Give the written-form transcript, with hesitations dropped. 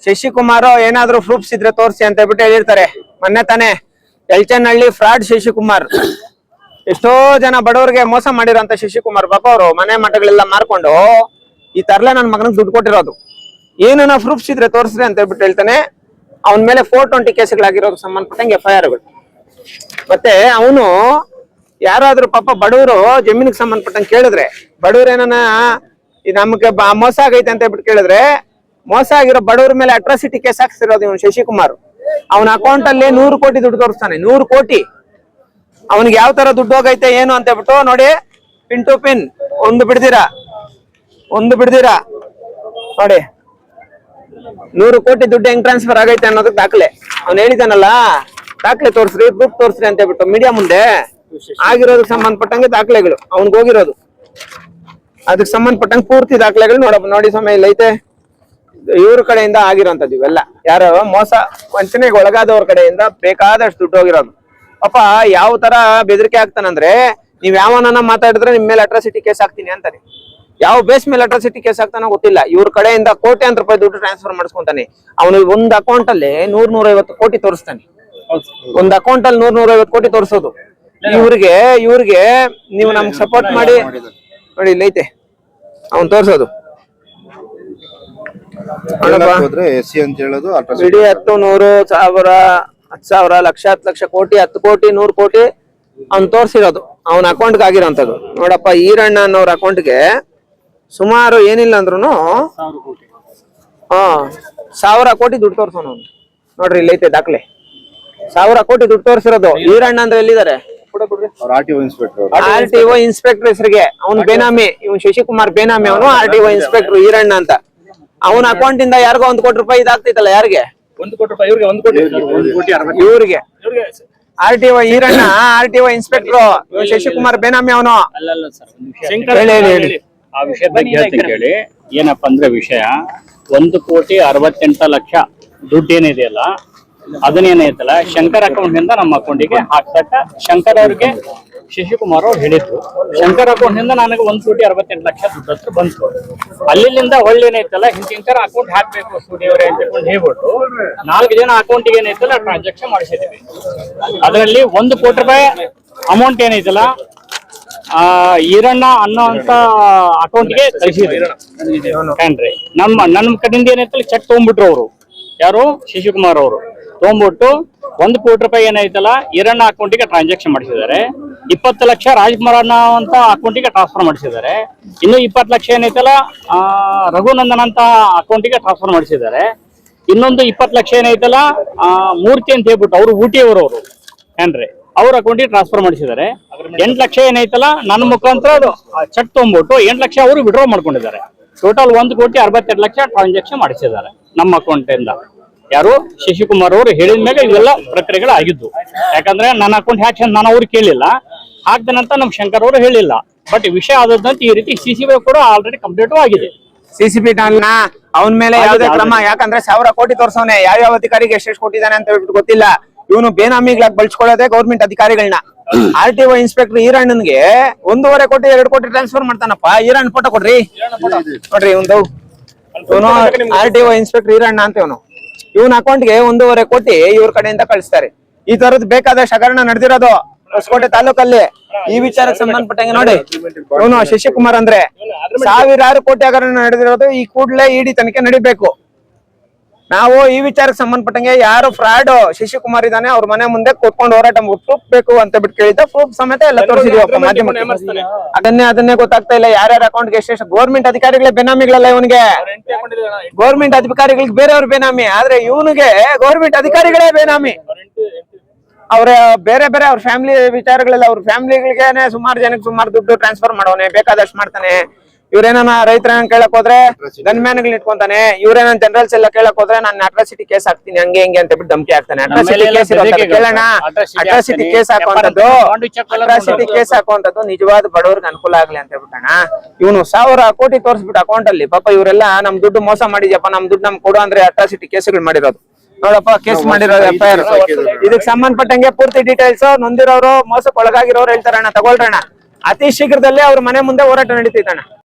ಶಶಿಕುಮಾರ್ ಏನಾದ್ರು ಪ್ರೂಫ್ಸ್ ಇದ್ರೆ ತೋರಿಸಿ ಅಂತ ಹೇಳ್ಬಿಟ್ಟು ಹೇಳಿರ್ತಾರೆ. ಮೊನ್ನೆ ತಾನೇ ಎಲ್ಚನಹಳ್ಳಿ ಫ್ರಾಡ್ ಶಶಿಕುಮಾರ್, ಎಷ್ಟೋ ಜನ ಬಡವರಿಗೆ ಮೋಸ ಮಾಡಿರೋಂತ ಶಶಿಕುಮಾರ್ ಪಾಪ ಅವರು ಮನೆ ಮಠಗಳೆಲ್ಲ ಮಾರ್ಕೊಂಡು ಈ ತರಲೆ ನನ್ನ ಮಗನಿಗೆ ದುಡ್ಡು ಕೊಟ್ಟಿರೋದು. ಏನನ್ನ ಪ್ರೂಫ್ಸ್ ಇದ್ರೆ ತೋರಿಸ್ರಿ ಅಂತ ಹೇಳ್ಬಿಟ್ಟು ಹೇಳ್ತಾನೆ. ಅವನ ಮೇಲೆ 420 ಕೇಸ್ಗಳಾಗಿರೋದು ಸಂಬಂಧಪಟ್ಟಂಗೆ FIR-ಗಳು. ಮತ್ತೆ ಅವನು ಯಾರಾದ್ರೂ ಪಾಪ ಬಡವರು ಜಮೀನಿಗೆ ಸಂಬಂಧಪಟ್ಟಂಗೆ ಕೇಳಿದ್ರೆ, ಬಡವ್ರು ಏನನ ನಮ್ಗೆ ಮೋಸ ಆಗೈತೆ ಅಂತ ಹೇಳ್ಬಿಟ್ಟು ಕೇಳಿದ್ರೆ, ಮೋಸ ಆಗಿರೋ ಬಡವ್ರ ಮೇಲೆ ಅಟ್ರಾಸಿಟಿ ಕೇಸ್ ಹಾಕ್ಸಿರೋದು ಇವನು ಶಶಿಕುಮಾರ್. ಅವನ ಅಕೌಂಟ್ ಅಲ್ಲಿ 100 ಕೋಟಿ ದುಡ್ಡು ತೋರಿಸ್ತಾನೆ. 100 ಕೋಟಿ ಅವನಿಗೆ ಯಾವ ತರ ದುಡ್ಡು ಹೋಗೈತೆ ಏನು ಅಂತ ಹೇಳ್ಬಿಟ್ಟು ನೋಡಿ, ಪಿನ್ ಟು ಪಿನ್ ಒಂದು ಬಿಡ್ದಿರಾ ನೋಡಿ, 100 ಕೋಟಿ ದುಡ್ಡು ಹೆಂಗ್ ಟ್ರಾನ್ಸ್ಫರ್ ಆಗೈತೆ ಅನ್ನೋದಕ್ಕೆ ದಾಖಲೆ ಅವ್ನು ಹೇಳಿದಾನಲ್ಲ. ದಾಖಲೆ ತೋರಿಸ್ರಿ, ಪ್ರೂಫ್ ತೋರಿಸ್ರಿ ಅಂತ ಹೇಳ್ಬಿಟ್ಟು ಮೀಡಿಯಾ ಮುಂದೆ ಆಗಿರೋದಕ್ಕೆ ಸಂಬಂಧಪಟ್ಟಂಗೆ ದಾಖಲೆಗಳು ಅವ್ನಿಗೆ ಹೋಗಿರೋದು, ಅದಕ್ಕೆ ಸಂಬಂಧಪಟ್ಟಂಗೆ ಪೂರ್ತಿ ದಾಖಲೆಗಳು ನೋಡಿ ಸಮಯ ಇಲ್ಲ ಐತೆ. ಇವ್ರ ಕಡೆಯಿಂದ ಆಗಿರೋಂಥದ್ದು ಇವೆಲ್ಲ. ಯಾರು ಮೋಸ ವಂಚನೆಗೆ ಒಳಗಾದವ್ರ ಕಡೆಯಿಂದ ಬೇಕಾದಷ್ಟು ದುಡ್ಡು ಹೋಗಿರೋದು. ಪಾಪ ಯಾವ ತರ ಬೆದರಿಕೆ ಆಗ್ತಾನಂದ್ರೆ, ನೀವ್ ಯಾವನ್ನ ಮಾತಾಡಿದ್ರೆ ನಿಮ್ ಮೇಲೆ ಅಟ್ರಾಸಿಟಿ ಕೇಸ್ ಹಾಕ್ತೀನಿ ಅಂತಾನೆ. ಯಾವ ಬೇಸ್ ಮೇಲೆ ಅಟ್ರಾಸಿಟಿ ಕೇಸ್ ಹಾಕ್ತಾನೋ ಗೊತ್ತಿಲ್ಲ. ಇವ್ರ ಕಡೆಯಿಂದ ಕೋಟ್ಯಾಂತರ ರೂಪಾಯಿ ದುಡ್ಡು ಟ್ರಾನ್ಸ್ಫರ್ ಮಾಡಿಸ್ಕೊಂತಾನೆ. ಅವನು ಒಂದು ಅಕೌಂಟ್ ಅಲ್ಲಿ 100-150 ಕೋಟಿ ತೋರಿಸ್ತಾನೆ. ಒಂದು ಅಕೌಂಟ್ ಅಲ್ಲಿ 100-150 ಕೋಟಿ ತೋರಿಸೋದು. ಇವ್ರಿಗೆ ನೀವು ನಮ್ಗೆ ಸಪೋರ್ಟ್ ಮಾಡಿ ನೋಡಿ, ಇಲ್ಲ ಐತೆ ಅವ್ನು ತೋರ್ಸೋದು. ಇಡೀ 10, 100, 1000, 10,000, ಲಕ್ಷ, 10 ಲಕ್ಷ, ಕೋಟಿ, 10 ಕೋಟಿ, 100 ಕೋಟಿ ಅವ್ನು ತೋರ್ಸಿರೋದು ಅವನ ಅಕೌಂಟ್ಗೆ ಆಗಿರೋಂಥದ್ದು. ನೋಡಪ್ಪ, ಈರಣ್ಣ ಅನ್ನೋರ ಅಕೌಂಟ್ಗೆ ಸುಮಾರು ಏನಿಲ್ಲ ಅಂದ್ರೂ 1000 ಕೋಟಿ ದುಡ್ಡು ತೋರ್ಸೋನು ಅವ್ನು. ನೋಡ್ರಿ, ಇಲ್ಲಿ ಐತೆ ದಾಖಲೆ. 1000 ಕೋಟಿ ದುಡ್ಡು ತೋರಿಸಿರೋದು. ಈರಣ್ಣ ಅಂದ್ರೆ ಎಲ್ಲಿದ್ದಾರೆ? RTO ಇನ್ಸ್ಪೆಕ್ಟರ್ ಹೆಸರಿಗೆ ಅವನು ಬೇನಾಮಿ. ಇವನು ಶಶಿಕುಮಾರ್ ಬೇನಾಮಿ. ಅವನು RTO ಇನ್ಸ್ಪೆಕ್ಟರ್ ಈರಣ್ಣ ಅಂತ. ಅವನ ಅಕೌಂಟ್ ಇಂದ ಯಾರಿಗೋ 1 ಕೋಟಿ ರೂಪಾಯಿ ಇದಾಗ್ತೈತಲ್ಲ. ಯಾರಿಗೆ? 1 ಕೋಟಿ ರೂಪಾಯಿ ಇವ್ರಿಗೆ. RTO Iranna, RTO inspector, Shashikumar ಬೇನಾಮಿ ಅವನು. ಆ ವಿಷಯದ ಬಗ್ಗೆ ಹೇಳ್ತೀನಿ ಕೇಳಿ. ಏನಪ್ಪಾ ಅಂದ್ರೆ ವಿಷಯ, 1,68,00,000 ದುಡ್ಡು ಏನಿದೆಯಲ್ಲ, ಅದನ್ನೇನೈತಲ್ಲ ಶಂಕರ್ ಅಕೌಂಟ್ ನಿಂದ ನಮ್ಮ ಅಕೌಂಟಿಗೆ ಹಾಕ್ಸಕ್ಕ ಶಂಕರ್ ಅವ್ರಿಗೆ ಶಶಿಕುಮಾರ್ ಅವ್ರು ಹೇಳಿದ್ರು. ಶಂಕರ್ ಅಕೌಂಟ್ ನಿಂದ ನನಗೆ 1,68,00,000 ದುಡ್ಡು ಹತ್ರ ಬಂತು. ಅಲ್ಲಿಂದ ಒಳ್ಳೆ ಏನೈತಲ್ಲ ಹಿಂತಿಂತರ ಅಕೌಂಟ್ ಹಾಕ್ಬೇಕು ಸ್ಟುಡಿಯೋರೇ ಅಂತ ಹೇಳ್ಬಿಟ್ಟು 4 ಜನ ಅಕೌಂಟಿಗೆ ಏನೈತಲ್ಲ ಟ್ರಾನ್ಸಾಕ್ಷನ್ ಮಾಡಿಸಿದೀವಿ. ಅದರಲ್ಲಿ 1 ಕೋಟಿ ರೂಪಾಯಿ ಅಮೌಂಟ್ ಏನೈತಲ್ಲ ಈರಣ್ಣ ಅನ್ನೋ ಅಂತ ಅಕೌಂಟ್ಗೆ ಕಳಿಸಿದ್ರಿ. ನಮ್ಮ ಕಡೆಯಿಂದ ಏನೈತಲ್ಲ ಚೆಕ್ ತಗೊಂಡ್ಬಿಟ್ರು ಅವರು. ಯಾರು? ಶಶಿಕುಮಾರ್ ಅವರು ತಗೊಂಡ್ಬಿಟ್ಟು 1 ಕೋಟಿ ರೂಪಾಯಿ ಏನೈತಲ್ಲ ಈರಣ್ಣ ಅಕೌಂಟಿಗೆ ಟ್ರಾನ್ಸಾಕ್ಷನ್ ಮಾಡಿಸಿದ್ದಾರೆ. 20 ಲಕ್ಷ ರಾಜ್ಕುಮಾರ್ ಅನ್ನೋ ಅಂತ ಅಕೌಂಟಿಗೆ ಟ್ರಾನ್ಸ್ಫರ್ ಮಾಡಿಸಿದ್ದಾರೆ. ಇನ್ನು 20 ಲಕ್ಷ ಏನೈತಲ್ಲ ರಘುನಂದನ್ ಅಂತ ಅಕೌಂಟಿಗೆ ಟ್ರಾನ್ಸ್ಫರ್ ಮಾಡಿಸಿದ್ದಾರೆ. ಇನ್ನೊಂದು 20 ಲಕ್ಷ ಏನೈತಲ್ಲ ಮೂರ್ತಿ ಅಂತ ಹೇಳ್ಬಿಟ್ಟು ಅವರು ಊಟಿಯವರು ಏನ್ರಿ ಅವ್ರ ಅಕೌಂಟಿಗೆ ಟ್ರಾನ್ಸ್ಫರ್ ಮಾಡಿಸಿದ್ದಾರೆ. 8 ಲಕ್ಷ ಏನೈತಲ್ಲ ನನ್ನ ಮುಖಾಂತರ ಅದು ಚೆಕ್ ತಗೊಂಡ್ಬಿಟ್ಟು 8 ಲಕ್ಷ ಅವರು ವಿಡ್ರಾ ಮಾಡ್ಕೊಂಡಿದ್ದಾರೆ. ಟೋಟಲ್ 1,62,00,000 ಟ್ರಾನ್ಸಾಕ್ಷನ್ ಮಾಡಿಸಿದ್ದಾರೆ ನಮ್ಮ ಅಕೌಂಟ್ ಇಂದ. ಯಾರು? ಶಶಿಕುಮಾರ್ ಅವರು ಹೇಳಿದ ಮೇಲೆ ಇವೆಲ್ಲ ಪ್ರಕ್ರಿಯೆಗಳು ಆಗಿದ್ದು. ಯಾಕಂದ್ರೆ ನನ್ನ ಅಕೌಂಟ್ ಹ್ಯಾಕ್ ನಾನು ಅವ್ರಿಗೆ ಕೇಳಿಲ್ಲ, ಹಾಕ್ದನಂತ ನಮ್ ಶಂಕರ್ ಅವರು ಹೇಳಿಲ್ಲ. ಬಟ್ ವಿಷಯ ಆದಂತ ಈ ರೀತಿ CCB ಕೂಡ ಆಲ್ರೆಡಿ ಕಂಪ್ಲೀಟ್ ಆಗಿದೆ. CCB ಅವನ ಮೇಲೆ ಯಾವುದೇ ಕ್ರಮ, ಯಾಕಂದ್ರೆ 1000 ಕೋಟಿ ತೋರ್ಸವನೆ. ಯಾವ್ಯಾವ ಅಧಿಕಾರಿಗೆ ಎಷ್ಟೆಷ್ಟು ಕೊಟ್ಟಿದ್ದಾನೆ ಅಂತ ಹೇಳ್ಬಿಟ್ಟು ಗೊತ್ತಿಲ್ಲ. ಇವನು ಬೇನಾಮಿಗಳಾಗಿ ಬಳಸ್ಕೊಳ್ಳೋದೇ ಗೌರ್ಮೆಂಟ್ ಅಧಿಕಾರಿಗಳನ್ನ. RTO ಇನ್ಸ್ಪೆಕ್ಟರ್ ಈರಣ್ಣನ್ಗೆ 1.5 ಕೋಟಿ 2 ಕೋಟಿ ಟ್ರಾನ್ಸ್ಫರ್ ಮಾಡ್ತಾನಪ್ಪ. ಈರಣ್ಣ ಫೋಟೋ ಕೊಡ್ರಿ ನೋಡ್ರಿ. ಇವನು RTO ಇನ್ಸ್ಪೆಕ್ಟರ್ ಈರಣ್ಣ ಅಂತ ಇವನ ಅಕೌಂಟ್ಗೆ 1.5 ಕೋಟಿ ಇವ್ರ ಕಡೆಯಿಂದ ಕಳಿಸ್ತಾರೆ. ಈ ತರದ್ ಬೇಕಾದಷ್ಟು ಹಗರಣ ನಡೆದಿರೋದು ಹೊಸಕೋಟೆ ತಾಲೂಕಲ್ಲಿ. ಈ ವಿಚಾರಕ್ಕೆ ಸಂಬಂಧಪಟ್ಟಂಗೆ ನೋಡಿ, ಇವನು ಶಶಿಕುಮಾರ್ ಅಂದ್ರೆ ಸಾವಿರಾರು ಕೋಟಿ ಹಗರಣ ನಡೆದಿರೋದು. ಈ ಕೂಡಲೇ ED ತನಿಖೆ ನಡಿಬೇಕು. ನಾವು ಈ ವಿಚಾರಕ್ಕೆ ಸಂಬಂಧಪಟ್ಟಂಗೆ ಯಾರು ಫ್ರಾಡ್ ಶಶಿಕುಮಾರ್ ಇದ್ದಾನೆ ಅವ್ರ ಮನೆ ಮುಂದೆ ಕೂತ್ಕೊಂಡು ಹೋರಾಟ ಪ್ರೂಫ್ ಬೇಕು ಅಂತ ಬಿಟ್ಟು ಕೇಳಿದ್ದ. ಪ್ರೂಫ್ ಸಮೇತ ಎಲ್ಲ ತೋರಿಸಿದೀವಪ್ಪ ಮಾಧ್ಯಮಕ್ಕೆ. ಅದನ್ನೇ ಗೊತ್ತಾಗ್ತಾ ಇಲ್ಲ ಯಾರ್ಯಾರ ಅಕೌಂಟ್ಗೆ ಎಷ್ಟೆಷ್ಟು. ಗೌರ್ಮೆಂಟ್ ಅಧಿಕಾರಿಗಳೇ ಬೇನಾಮಿಗಳಲ್ಲ. ಇವನಿಗೆ ಗೌರ್ಮೆಂಟ್ ಅಧಿಕಾರಿಗಳಿಗೆ ಬೇರೆಯವ್ರ ಬೇನಾಮಿ, ಆದ್ರೆ ಇವನಿಗೆ ಗೌರ್ಮೆಂಟ್ ಅಧಿಕಾರಿಗಳೇ ಬೇನಾಮಿ. ಅವ್ರ ಬೇರೆ ಅವ್ರ ಫ್ಯಾಮಿಲಿ ವಿಚಾರಗಳೆಲ್ಲ ಅವ್ರ ಫ್ಯಾಮಿಲಿಗಳಿಗೆ ಸುಮಾರು ಜನಕ್ಕೆ ಸುಮಾರು ದುಡ್ಡು ಟ್ರಾನ್ಸ್ಫರ್ ಮಾಡೋನೆ, ಬೇಕಾದಷ್ಟು ಮಾಡ್ತಾನೆ. ಇವ್ರೇನ ರೈತರ ಕೇಳಕ್ ಹೋದ್ರೆ ಗನ್ಮ್ಯಾನ್ಗಳು ಇಟ್ಕೊಂತಾನೆ. ಇವ್ರೇನ ಜನರಲ್ಸ್ ಎಲ್ಲ ಕೇಳಕ್ ಹೋದ್ರೆ ನಾನು ಅಟ್ರಾಸಿಟಿ ಕೇಸ್ ಹಾಕ್ತೀನಿ ಹಂಗೆ ಹಿಂಗೆ ಅಂತ ಬಿಟ್ಟು ಧಮಕಿ ಹಾಕ್ತಾನೆ. ಅಟ್ರಾಸಿಟಿ ಕೇಸ್ ಕೇಳೋಣ. ಅಟ್ರಾಸಿಟಿ ಕೇಸ್ ಹಾಕುವಂತದ್ದು ನಿಜವಾದ ಬಡವ್ರಿಗೆ ಅನುಕೂಲ ಆಗ್ಲಿ ಅಂತ ಹೇಳ್ಬಿಟ್ಟಣ. ಇವನು 1000 ಕೋಟಿ ತೋರಿಸ್ಬಿಟ್ಟು ಅಕೌಂಟ್ ಅಲ್ಲಿ. ಪಾಪ ಇವರೆಲ್ಲ ನಮ್ ದುಡ್ಡು ಮೋಸ ಮಾಡಿದ್ಯಪ್ಪ, ನಮ್ ದುಡ್ಡು ನಮ್ ಕೊಡು ಅಂದ್ರೆ ಅಟ್ರಾಸಿಟಿ ಕೇಸ್ಗಳು ಮಾಡಿರೋದು. ನೋಡಪ್ಪ, ಕೇಸ್ ಮಾಡಿರೋದು FIR. ಇದಕ್ಕೆ ಸಂಬಂಧಪಟ್ಟಂಗೆ ಪೂರ್ತಿ ಡೀಟೇಲ್ಸ್ ನೊಂದಿರೋರು ಮೋಸಕ್ಕೆ ಒಳಗಾಗಿರೋರು ಹೇಳ್ತಾರಣ್ಣ. ತಗೊಳ್ರಣ್ಣ, ಅತಿ ಶೀಘ್ರದಲ್ಲೇ ಅವ್ರ ಮನೆ ಮುಂದೆ ಹೋರಾಟ ನಡೀತೈತಣ್ಣ.